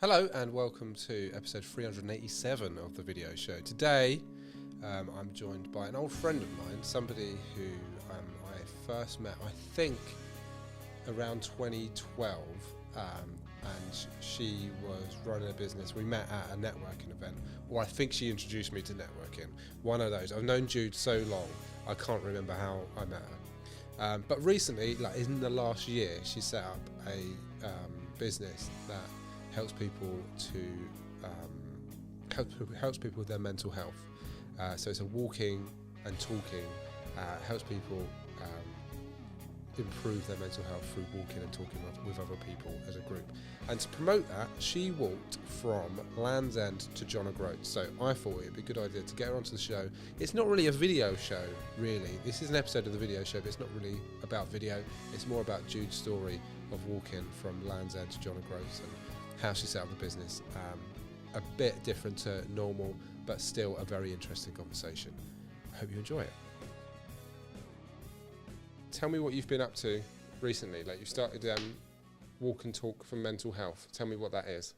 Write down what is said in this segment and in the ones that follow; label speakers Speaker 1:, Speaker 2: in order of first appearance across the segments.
Speaker 1: Hello and welcome to episode 387 of the video show. Today I'm joined by an old friend of mine, somebody who I first met, I think, around 2012, and she was running a business. We met at a networking event, or I think she introduced me to networking. One of those. I've known Jude so long, I can't remember how I met her. But recently, like in the last year, she set up a business that helps people with their mental health. So it's a walking and talking, helps people improve their mental health through walking and talking with other people as a group. And to promote that, she walked from Land's End to John O'Groats. So I thought it'd be a good idea to get her onto the show. It's not really a video show, really. This is an episode of the video show, but it's not really about video. It's more about Jude's story of walking from Land's End to John O'Groats and how she set up the business. A bit different to normal, but still a very interesting conversation. I hope you enjoy it. Tell me what you've been up to recently. Like, you started Walk and Talk for Mental Health. Tell me what that is.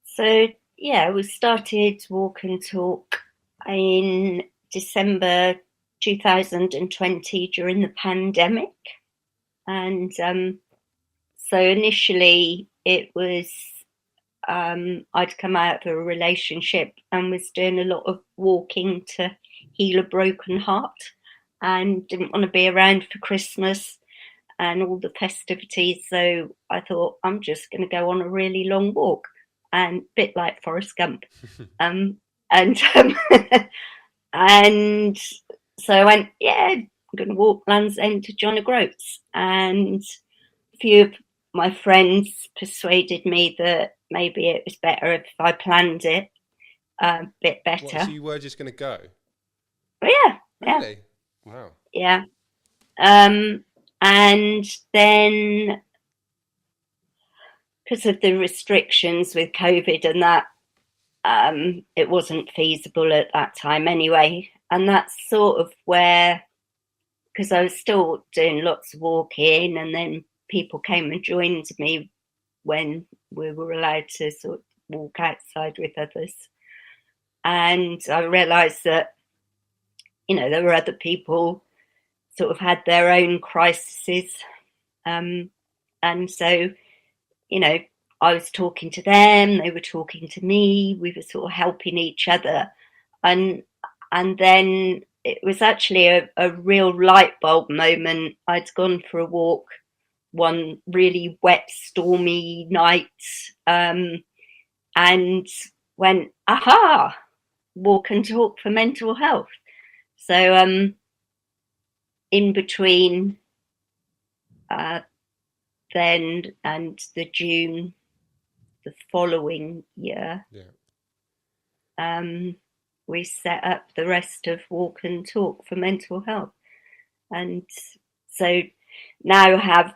Speaker 2: So, we started Walk and Talk in December 2020 during the pandemic. And so initially it was, I'd come out of a relationship and was doing a lot of walking to heal a broken heart and didn't want to be around for Christmas and all the festivities. So I thought, I'm just going to go on a really long walk, and a bit like Forrest Gump. And and so I went, I'm going to walk Land's End to John O'Groats. And a few of my friends persuaded me that maybe it was better if I planned it a bit better.
Speaker 1: What, so you were just going to go?
Speaker 2: But
Speaker 1: Really? Wow.
Speaker 2: Yeah. And then, because of the restrictions with COVID and that, it wasn't feasible at that time anyway. And that's sort of where, because I was still doing lots of walking, and then people came and joined me when we were allowed to sort of walk outside with others. And I realised that, there were other people sort of had their own crises. And so, I was talking to them, they were talking to me, we were sort of helping each other. And then it was actually a real light bulb moment. I'd gone for a walk one really wet, stormy night, and went, aha, Walk and Talk for Mental Health. So in between then and the June the following year, we set up the rest of Walk and Talk for Mental Health. And so now have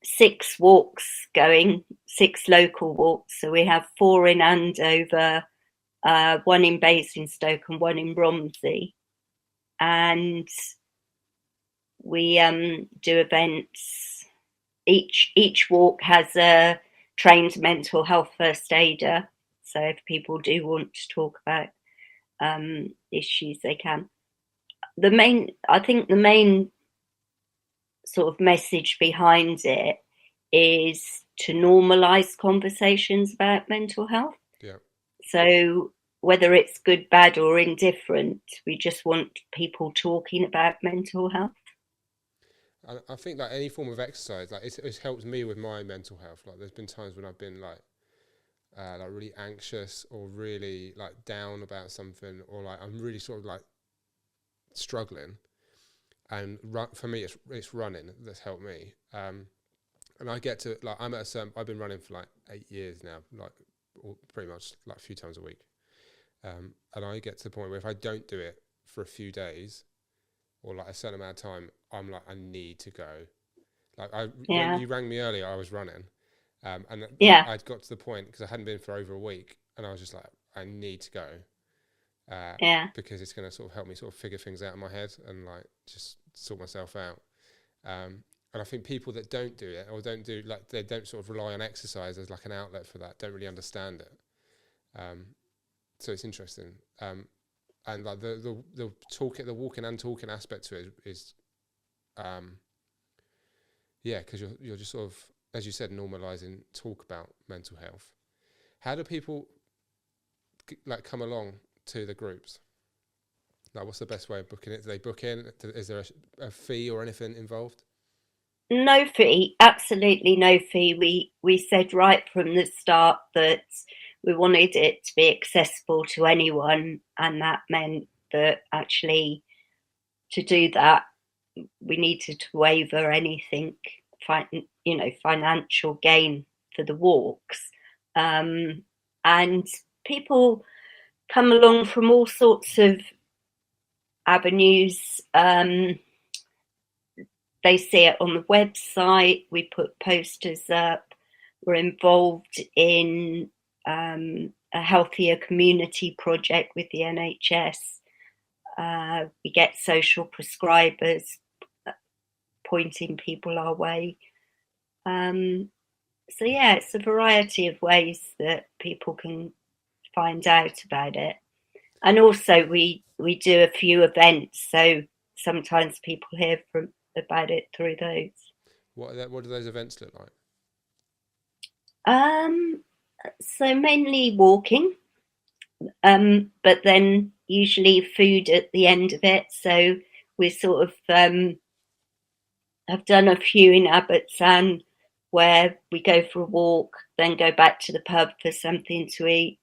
Speaker 2: 6 walks going, 6 local walks. So we have 4 in Andover, 1 in Basingstoke and 1 in Romsey. And we do events. Each walk has a trained mental health first aider. So if people do want to talk about issues, they can. I think the main sort of message behind it is to normalise conversations about mental health.
Speaker 1: Yeah.
Speaker 2: So whether it's good, bad or indifferent, we just want people talking about mental health.
Speaker 1: I think like any form of exercise, like it's helped me with my mental health. Like there's been times when I've been like really anxious or really like down about something, or like I'm really sort of like struggling. And for me, it's running that's helped me. And I get to like I've been running for like 8 years now, like pretty much like a few times a week. And I get to the point where if I don't do it for a few days or like a certain amount of time, I'm like, I need to go. Like when you rang me earlier, I was running. And I'd got to the point because I hadn't been for over a week, and I was just like, I need to go. Because it's going to sort of help me sort of figure things out in my head and like just sort myself out. And I think people that don't do it, or don't do, like, they don't sort of rely on exercise as like an outlet for that, don't really understand it. Um, so it's interesting. And like the talking, the walking and talking aspect to it is um, yeah, because you're just sort of, as you said, normalizing talk about mental health. How do people like come along to the groups? Like, what's the best way of booking it? Do they book in? Is there a fee or anything involved?
Speaker 2: No fee, absolutely no fee. We said right from the start that we wanted it to be accessible to anyone, and that meant that actually to do that we needed to waiver anything, financial gain for the walks, and people come along from all sorts of avenues. They see it on the website. We put posters up. We're involved in a healthier community project with the NHS. We get social prescribers pointing people our way. So yeah, it's a variety of ways that people can find out about it. And also we do a few events, so sometimes people hear about it through those.
Speaker 1: What do those events look like?
Speaker 2: So mainly walking, but then usually food at the end of it. So we sort of have done a few in Abbotsford where we go for a walk, then go back to the pub for something to eat.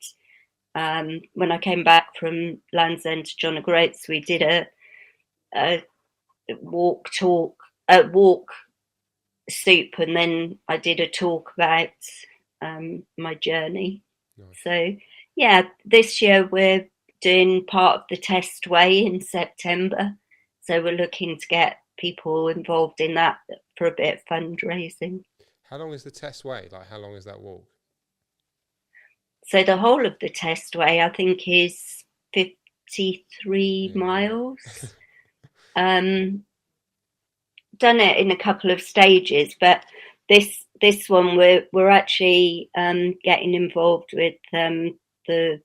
Speaker 2: When I came back from Land's End to John O'Groats, we did a walk soup, and then I did a talk about my journey.
Speaker 1: Nice.
Speaker 2: So yeah, this year we're doing part of the test way in September. So we're looking to get people involved in that for a bit of fundraising.
Speaker 1: How long is the test way? Like, how long is that walk?
Speaker 2: So the whole of the test way, I think, is 53
Speaker 1: Yeah, wow.
Speaker 2: miles. Done it in a couple of stages, but this one we're actually getting involved with the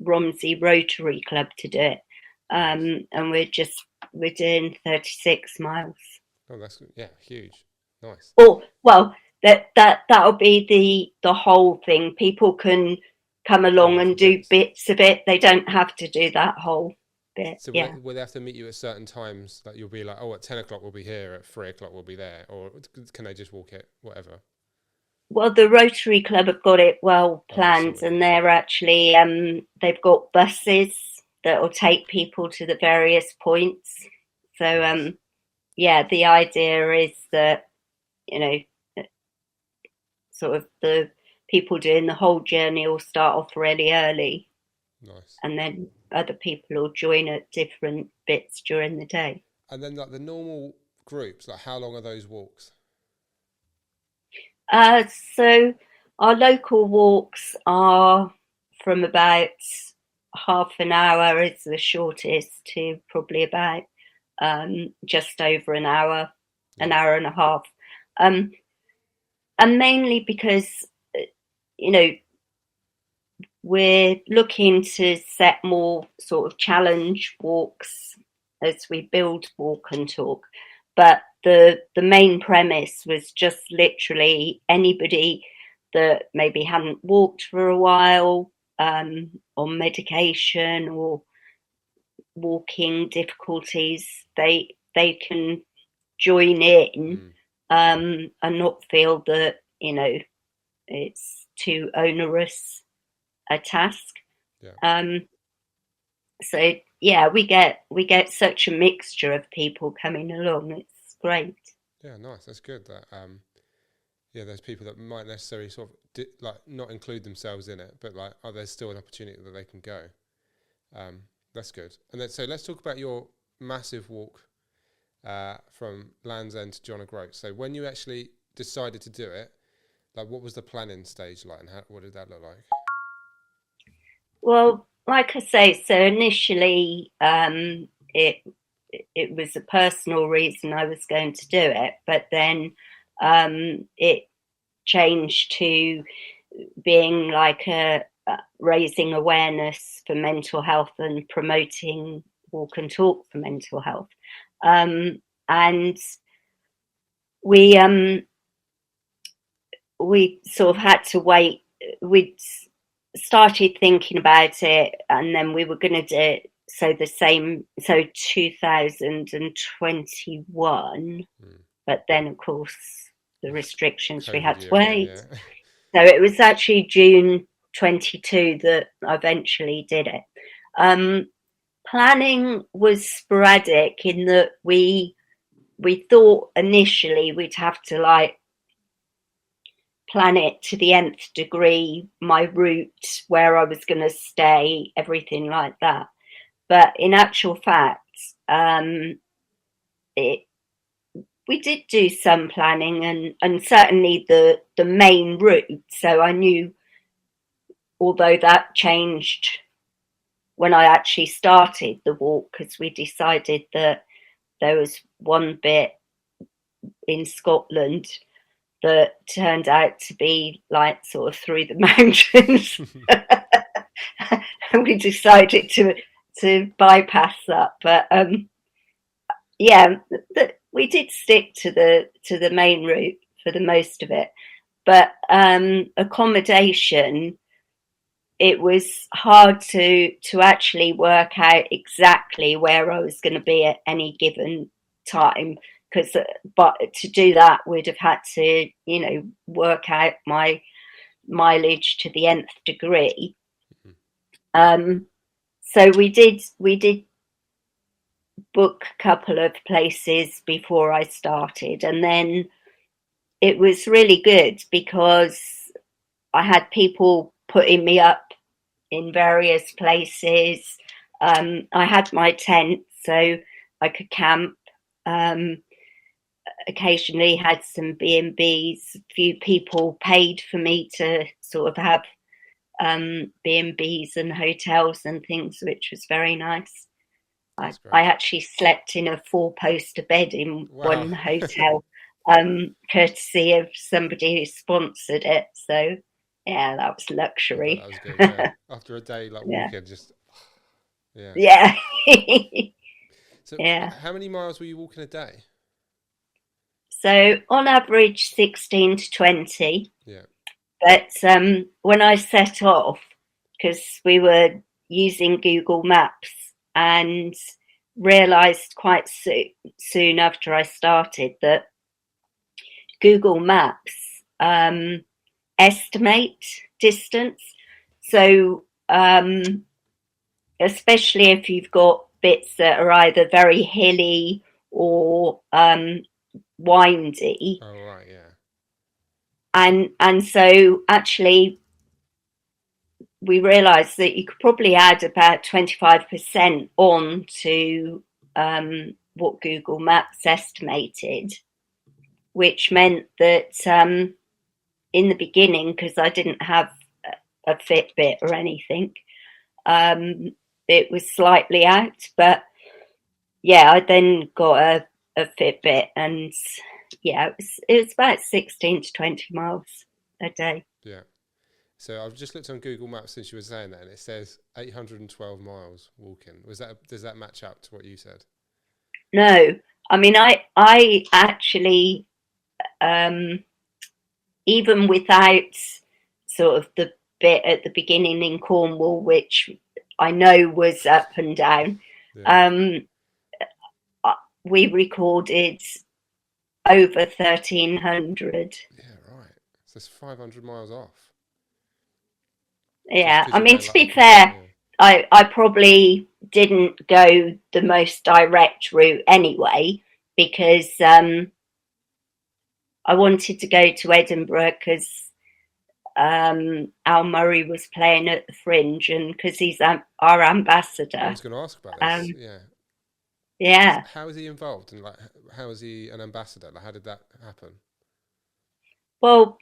Speaker 2: Romsey Rotary Club to do it, and we're doing 36 miles.
Speaker 1: Oh, that's, yeah, huge. Nice.
Speaker 2: Oh well, that'll be the whole thing. People can come
Speaker 1: Do
Speaker 2: along and
Speaker 1: little
Speaker 2: do
Speaker 1: bits.
Speaker 2: bits of it. They don't have to do that whole bit.
Speaker 1: So
Speaker 2: Yeah.
Speaker 1: will they have to meet you at certain times? Like, you'll be like, oh, at 10 o'clock we'll be here, at 3 o'clock we'll be there, or can they just walk it, whatever?
Speaker 2: Well, the Rotary Club have got it well
Speaker 1: Oh, it's
Speaker 2: planned,
Speaker 1: sorted.
Speaker 2: and they're actually they've got buses that will take people to the various points. So
Speaker 1: Nice.
Speaker 2: yeah, the idea is that, you know, sort of the people doing the whole journey will start off really early,
Speaker 1: Nice.
Speaker 2: and then other people will join at different bits during the day.
Speaker 1: And then, like, the normal groups, like, how long are those walks?
Speaker 2: So our local walks are from about half an hour is the shortest to probably about just over an hour,
Speaker 1: Yeah.
Speaker 2: an hour and a half. And mainly because, you know, we're looking to set more sort of challenge walks as we build walk and talk. But the main premise was just literally anybody that maybe hadn't walked for a while, on medication or walking difficulties, they can join in,
Speaker 1: Mm.
Speaker 2: and not feel that, you know, it's too onerous a task.
Speaker 1: Yeah.
Speaker 2: So yeah, we get such a mixture of people coming along. It's great.
Speaker 1: Yeah, nice. That's good. That yeah, there's people that might necessarily sort of like not include themselves in it, but like, oh, there's still an opportunity that they can go. That's good. And then, so let's talk about your massive walk from Land's End to John O'Groats. So when you actually decided to do it, like, what was the planning stage like, and what did that look like?
Speaker 2: Well, like I say, so initially it it was a personal reason I was going to do it, but then it changed to being like raising awareness for mental health and promoting walk and talk for mental health. And we sort of had to wait. We'd started thinking about it, and then we were going to do it. So 2021, but then of course the restrictions, we had to wait.
Speaker 1: Again, yeah.
Speaker 2: So it was actually June 22 that I eventually did it. Planning was sporadic in that we thought initially we'd have to like plan it to the nth degree, my route, where I was going to stay, everything like that. But in actual fact, we did do some planning, and certainly the main route. So I knew, although that changed when I actually started the walk, because we decided that there was one bit in Scotland that turned out to be like sort of through the mountains. And we decided to bypass that. But yeah, we did stick to the main route for the most of it. But accommodation, it was hard to actually work out exactly where I was going to be at any given time. But to do that, we'd have had to, work out my mileage to the nth degree. So we did book a couple of places before I started, and then it was really good because I had people putting me up in various places. I had my tent, so I could camp. Occasionally had some B&Bs. A few people paid for me to sort of have B&Bs and hotels and things, which was very nice. I actually slept in a 4-poster bed in one hotel, courtesy of somebody who sponsored it. So yeah, that was luxury.
Speaker 1: That was good. Yeah. After a day like walking, just
Speaker 2: yeah.
Speaker 1: So
Speaker 2: yeah.
Speaker 1: how many miles were you walking a day?
Speaker 2: So on average, 16 to 20.
Speaker 1: Yeah.
Speaker 2: But when I set off, because we were using Google Maps, and realised quite soon after I started that Google Maps estimate distance. So especially if you've got bits that are either very hilly or windy.
Speaker 1: Oh right, yeah.
Speaker 2: And so actually we realised that you could probably add about 25% on to what Google Maps estimated, which meant that in the beginning, because I didn't have a Fitbit or anything, it was slightly out. But yeah, I then got a Fitbit, and yeah, it was about 16 to 20 miles a day.
Speaker 1: Yeah. So I've just looked on Google Maps since you were saying that, and it says 812 miles walking. Does that match up to what you said?
Speaker 2: No, I mean I actually even without sort of the bit at the beginning in Cornwall, which I know was up and down, we recorded over 1,300.
Speaker 1: Yeah, right. So it's 500 miles off.
Speaker 2: Yeah, I mean, to be fair, I probably didn't go the most direct route anyway, because I wanted to go to Edinburgh because Al Murray was playing at the Fringe, and because he's our ambassador.
Speaker 1: I was going to ask about this.
Speaker 2: Yeah.
Speaker 1: How is he involved, and like, how is he an ambassador? Like, how did that happen?
Speaker 2: Well,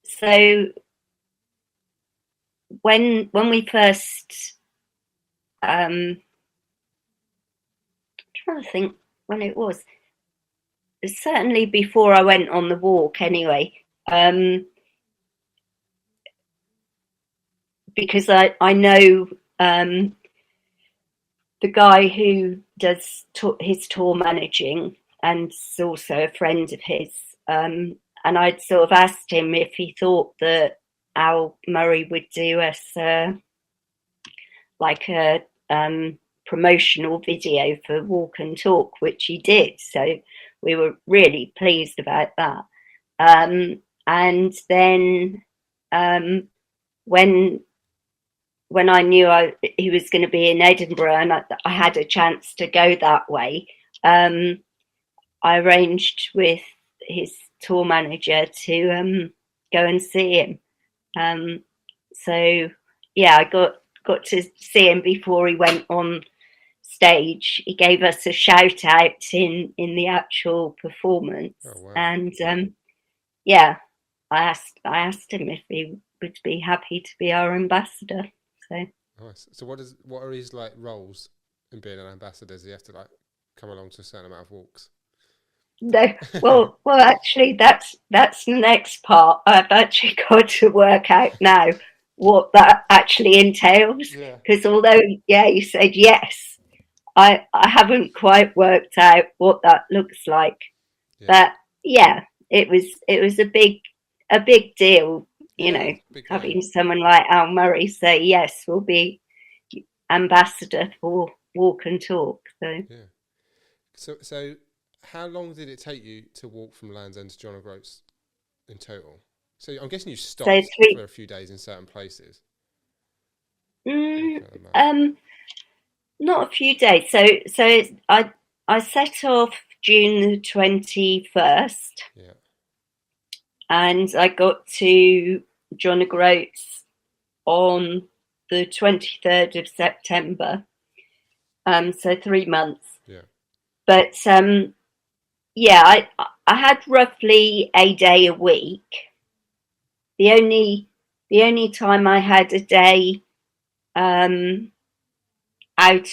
Speaker 2: so when we first trying to think when it was. Certainly before I went on the walk, anyway. Because I know the guy who does his tour managing, and is also a friend of his. And I'd sort of asked him if he thought that Al Murray would do us like a promotional video for Walk and Talk, which he did. So we were really pleased about that. And then when I knew he was going to be in Edinburgh and I had a chance to go that way, I arranged with his tour manager to go and see him. So yeah, I got to see him before he went on stage. He gave us a shout out in the actual performance.
Speaker 1: Oh, wow.
Speaker 2: And yeah, I asked him if he would be happy to be our ambassador. So
Speaker 1: Nice. So what are his like roles in being an ambassador? Does he have to like come along to a certain amount of walks?
Speaker 2: no, well, actually, that's the next part. I've actually got to work out now what that actually entails.
Speaker 1: Yeah.
Speaker 2: Because although, yeah, you said yes, I haven't quite worked out what that looks like.
Speaker 1: Yeah.
Speaker 2: But yeah, it was a big deal, you
Speaker 1: Yeah,
Speaker 2: know,
Speaker 1: big
Speaker 2: having
Speaker 1: name.
Speaker 2: someone like Al Murray say yes, we'll be ambassador for Walk and Talk. So
Speaker 1: Yeah. So how long did it take you to walk from Land's End to John O'Groats in total? So I'm guessing you
Speaker 2: so
Speaker 1: stopped for
Speaker 2: three.
Speaker 1: a few days in certain places.
Speaker 2: Mm,
Speaker 1: Looking at the map.
Speaker 2: not a few days. So I set off June the 21st,
Speaker 1: Yeah.
Speaker 2: and I got to John O'Groats on the 23rd of September. So 3 months.
Speaker 1: Yeah.
Speaker 2: But yeah, I had roughly a day a week. The only time I had a day out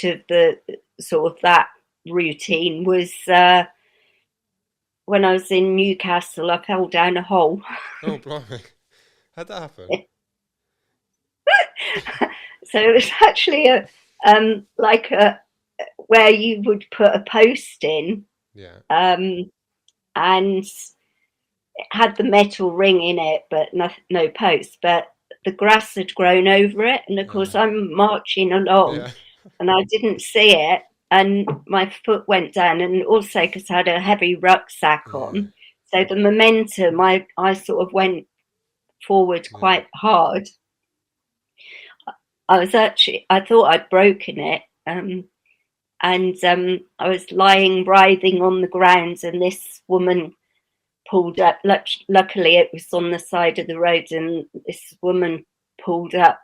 Speaker 2: of the sort of that routine was when I was in Newcastle. I fell down a hole.
Speaker 1: Oh, blimey. How'd that happen?
Speaker 2: So it was actually a like a where you would put a post in,
Speaker 1: Yeah.
Speaker 2: and it had the metal ring in it, but no post. But the grass had grown over it, and of course I'm marching along,
Speaker 1: Yeah.
Speaker 2: and I didn't see it, and my foot went down, and also because I had a heavy rucksack
Speaker 1: Yeah.
Speaker 2: on, so the momentum, I sort of went forward
Speaker 1: Yeah.
Speaker 2: quite hard. I thought I'd broken it, and I was lying writhing on the ground, and this woman pulled up. Luckily, it was on the side of the road, and this woman pulled up,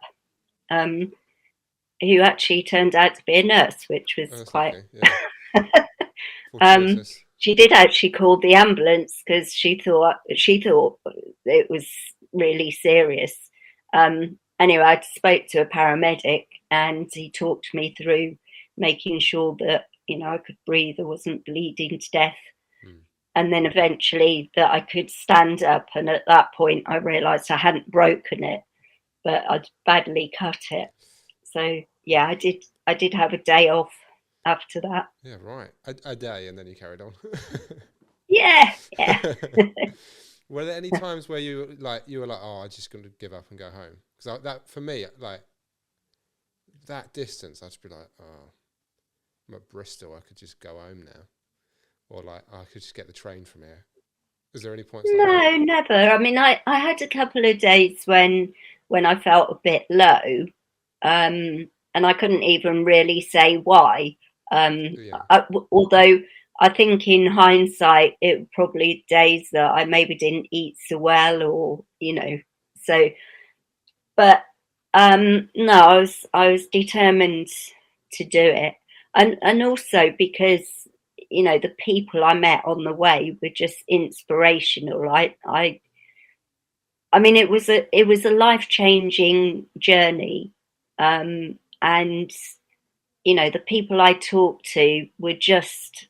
Speaker 2: who actually turned out to be a nurse, which was
Speaker 1: Oh, that's
Speaker 2: quite.
Speaker 1: lucky. Yeah.
Speaker 2: um,
Speaker 1: Fortuitous.
Speaker 2: she did actually call the ambulance because she thought it was really serious. Anyway, I spoke to a paramedic, and he talked me through making sure that I could breathe, I wasn't bleeding to death, and then eventually that I could stand up. And at that point, I realised I hadn't broken it, but I'd badly cut it. So yeah, I did have a day off after that.
Speaker 1: Yeah, right. A day, and then you carried on.
Speaker 2: Yeah, yeah.
Speaker 1: Were there any times where you were like, oh, I'm just going to give up and go home? Because that for me, like that distance, I'd just be like, oh, I'm at Bristol. I could just go home now, or like I could just get the train from here. Is there any points like that?
Speaker 2: No, never. I mean, I had a couple of days when I felt a bit low, and I couldn't even really say why.
Speaker 1: Yeah.
Speaker 2: Although I think in hindsight, it were probably days that I maybe didn't eat so well, or so. But no, I was determined to do it, and also because the people I met on the way were just inspirational. I mean, it was a life changing journey, and the people I talked to were just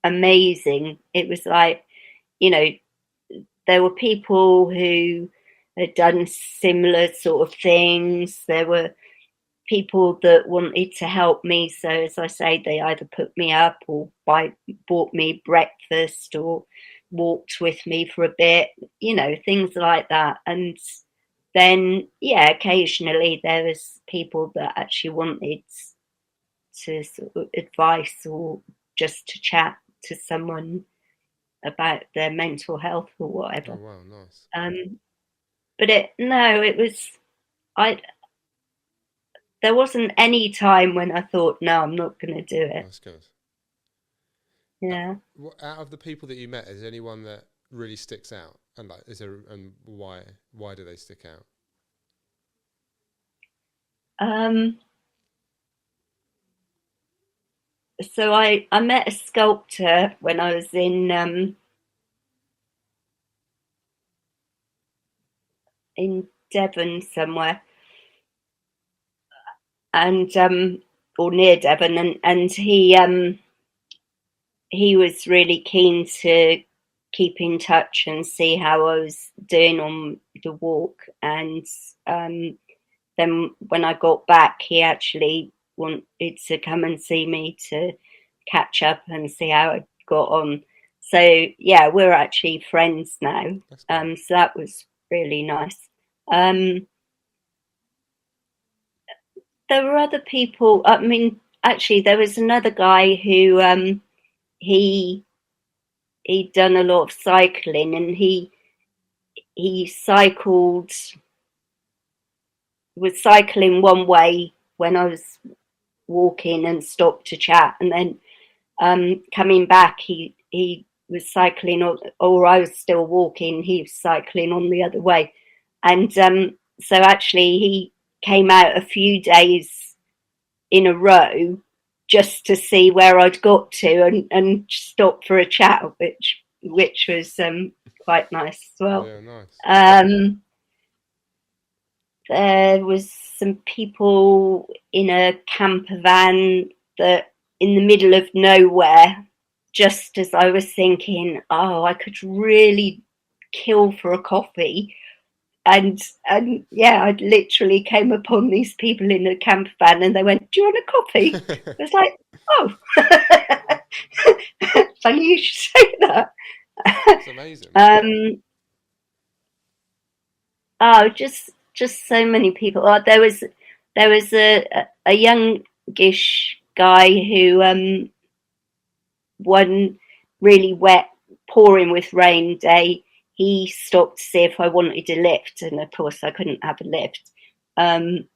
Speaker 2: amazing. It was like, you know, there were people who had done similar sort of things. There were people that wanted to help me. So, as I say, they either put me up or bought me breakfast or walked with me for a bit, things like that. And then, yeah, occasionally there was people that actually wanted to sort of advice or just to chat to someone about their mental health or
Speaker 1: Oh
Speaker 2: whatever.
Speaker 1: wow, nice.
Speaker 2: But it was, I there wasn't any time when I thought, no, I'm not going to do it.
Speaker 1: That's good. Uh,
Speaker 2: Yeah.
Speaker 1: Out of the people that you met, is there anyone that really sticks out? And like, is there, and why? Why do they stick out?
Speaker 2: Um, so I met a sculptor when I was in Devon somewhere, and or near Devon, and he was really keen to keep in touch and see how I was doing on the walk. And then when I got back, he actually wanted to come and see me to catch up and see how I got on. So yeah, we're actually friends now.
Speaker 1: That's good.
Speaker 2: So that was really nice. Um, there were other people. I mean, actually, there was another guy who he he'd done a lot of cycling, and he cycled was cycling one way when I was walking and stopped to chat, and then coming back he was cycling, or I was still walking, he was cycling on the other way. And so actually he came out a few days in a row just to see where I'd got to, and stop for a chat, which was quite nice as well.
Speaker 1: Yeah, nice.
Speaker 2: Um, there was some people in a camper van that in the middle of nowhere, just as I was thinking, oh, I could really kill for a coffee. And yeah, I literally came upon these people in a camper van, and they went, "Do you want a coffee?" I was like, "Oh, funny you should say that."
Speaker 1: It's amazing.
Speaker 2: um, oh, just so many people. Oh, there was a youngish guy who one really wet, pouring with rain day, he stopped to see if I wanted a lift, and of course I couldn't have a lift. Um,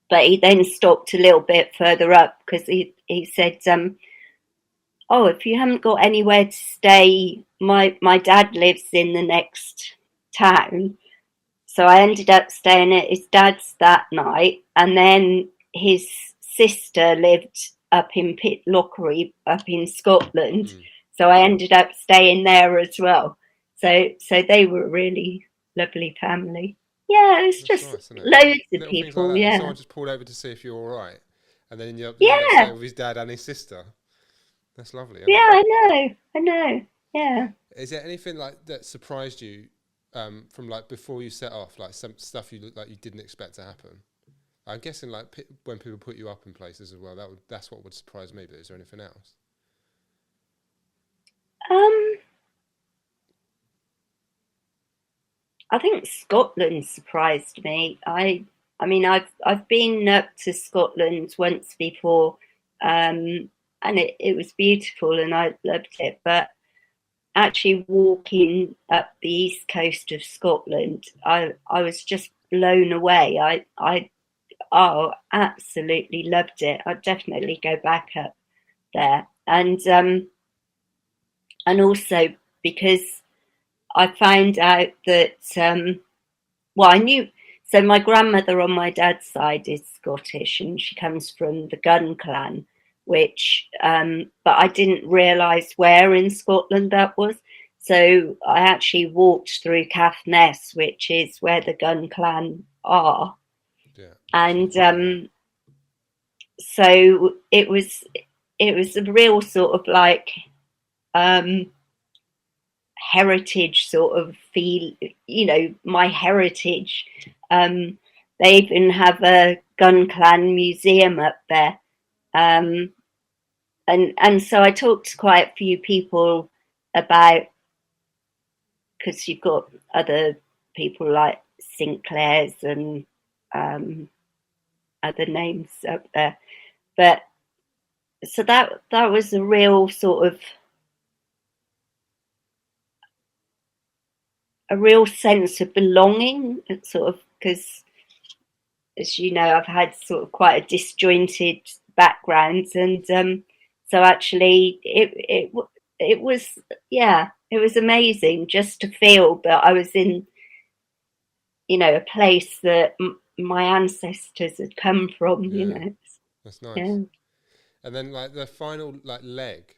Speaker 2: but he then stopped a little bit further up because he said, "Oh, if you haven't got anywhere to stay, my dad lives in the next town." So I ended up staying at his dad's that night, and then his sister lived up in Pitlochry, up in Scotland.
Speaker 1: Mm.
Speaker 2: So I ended up staying there as well. So they were a really lovely family. Yeah, it's
Speaker 1: That's
Speaker 2: just
Speaker 1: nice, isn't it?
Speaker 2: loads of
Speaker 1: Little things like
Speaker 2: people.
Speaker 1: that. That
Speaker 2: Yeah,
Speaker 1: someone just pulled over to see if you're all right, and then you end up staying
Speaker 2: yeah,
Speaker 1: with his dad and his sister. That's lovely, isn't
Speaker 2: yeah.
Speaker 1: it?
Speaker 2: I know. Yeah.
Speaker 1: Is there anything like that surprised you from like before you set off, like some stuff you like you didn't expect to happen? I'm guessing like when people put you up in places as well, that's what would surprise me. But is there anything else?
Speaker 2: Um, I think Scotland surprised me. I mean, I've been up to Scotland once before, and it was beautiful, and I loved it. But actually walking up the east coast of Scotland, I was just blown away. I absolutely loved it. I'd definitely go back up there, and also because I found out that well, I knew. So my grandmother on my dad's side is Scottish, and she comes from the Gun clan, which, but I didn't realise where in Scotland that was. So I actually walked through Caithness, which is where the Gun clan are,
Speaker 1: Yeah,
Speaker 2: and
Speaker 1: absolutely.
Speaker 2: so it was a real sort of like heritage sort of feel, my heritage. They even have a gun clan museum up there. Um, and so I talked to quite a few people about, because you've got other people like Sinclair's and other names up there. But so that was a real sort of a real sense of belonging, sort of, because as you know, I've had sort of quite a disjointed background, and so actually it was, yeah, it was amazing just to feel that I was in, a place that my ancestors had come from.
Speaker 1: Yeah, that's
Speaker 2: Yeah.
Speaker 1: nice. And then like the final like leg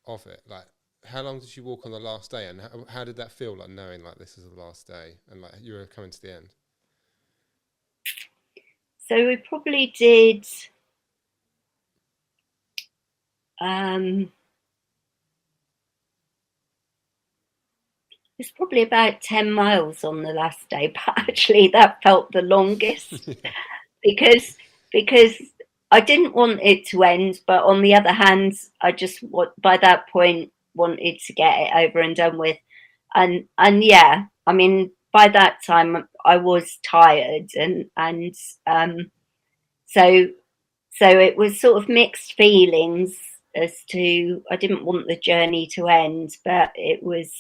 Speaker 1: of it, like how long did you walk on the last day, and how did that feel, like knowing like this is the last day and like you were coming to the end?
Speaker 2: So we probably did. Um, it's probably about 10 miles on the last day, but actually that felt the longest
Speaker 1: Yeah.
Speaker 2: because because I didn't want it to end, but on the other hand, I just by that point wanted to get it over and done with, and yeah, I mean by that time I was tired, and so so it was sort of mixed feelings as to, I didn't want the journey to end, but it was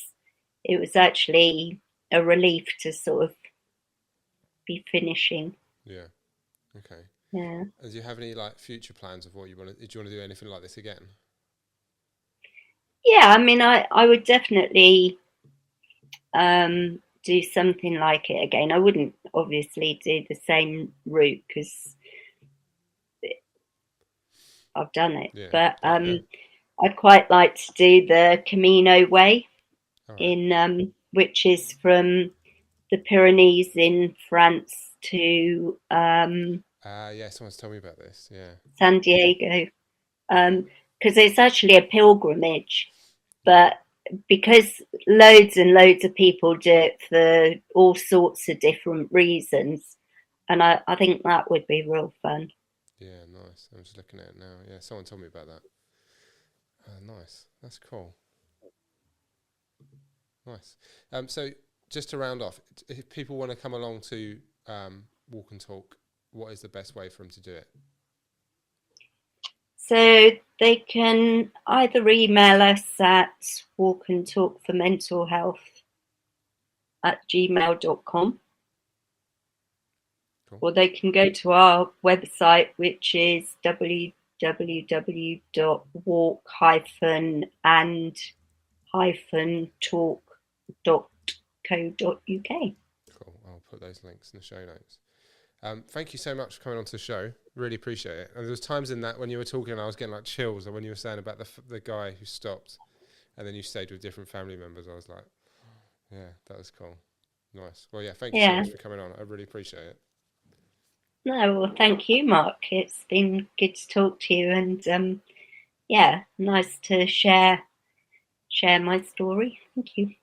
Speaker 2: actually a relief to sort of be finishing.
Speaker 1: Yeah. Okay.
Speaker 2: Yeah.
Speaker 1: And do you have any like future plans of what you want to? Do you want to do anything like this again?
Speaker 2: Yeah, I mean, I would definitely do something like it again. I wouldn't obviously do the same route because I've done it,
Speaker 1: Yeah.
Speaker 2: but
Speaker 1: Yeah.
Speaker 2: I'd quite like to do the Camino Way
Speaker 1: All right.
Speaker 2: in which is from the Pyrenees in France to
Speaker 1: Yeah. Someone's told me about this. Yeah.
Speaker 2: San Diego,
Speaker 1: Yeah.
Speaker 2: because it's actually a pilgrimage,
Speaker 1: Yeah.
Speaker 2: but because loads and loads of people do it for all sorts of different reasons, and I think that would be real fun.
Speaker 1: Yeah. Nice. I'm just looking at it now. Yeah. Someone told me about that. Nice. That's cool. Nice. So just to round off, if people want to come along to walk and talk, what is the best way for them to do it?
Speaker 2: So they can either email us at walkandtalkformentalhealth@gmail.com,
Speaker 1: Cool.
Speaker 2: or they can go to our website, which is www.walk-and-talk.co.uk.
Speaker 1: Cool. I'll put those links in the show notes. Thank you so much for coming on to the show. Really appreciate it. And there was times in that when you were talking, I was getting like chills, and when you were saying about the guy who stopped, and then you stayed with different family members, I was like, yeah, that was cool. Nice. Well, yeah, thank you so
Speaker 2: Yeah.
Speaker 1: much for coming on. I really appreciate it.
Speaker 2: No, well, thank you, Mark. It's been good to talk to you, and yeah, nice to share my story. Thank you.